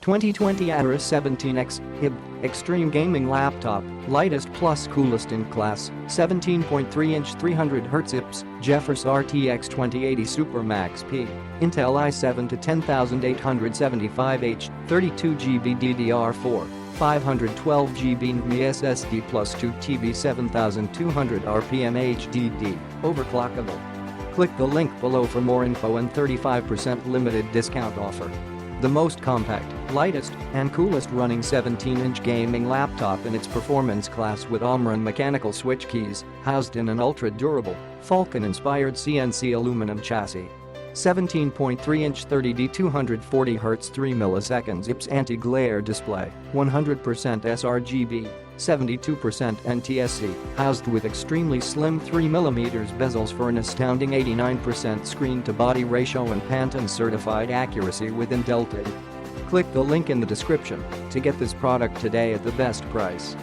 2020 AORUS 17X HIB Extreme Gaming Laptop, lightest plus coolest in class, 17.3-inch 300Hz IPS, GeForce RTX 2080 Supermax P, Intel i7 to 10875H, 32GB DDR4, 512GB NVMe SSD plus 2TB 7200 RPM HDD, overclockable. Click the link below for more info and 35% limited discount offer. The most compact, lightest, and coolest running 17-inch gaming laptop in its performance class with OMRON mechanical switch keys, housed in an ultra-durable, Falcon-inspired CNC aluminum chassis. 17.3-inch 30D 240Hz 3 milliseconds IPS Anti-Glare Display, 100% sRGB, 72% NTSC, housed with extremely slim 3mm bezels for an astounding 89% screen-to-body ratio and Pantone Certified accuracy within Delta. Click the link in the description to get this product today at the best price.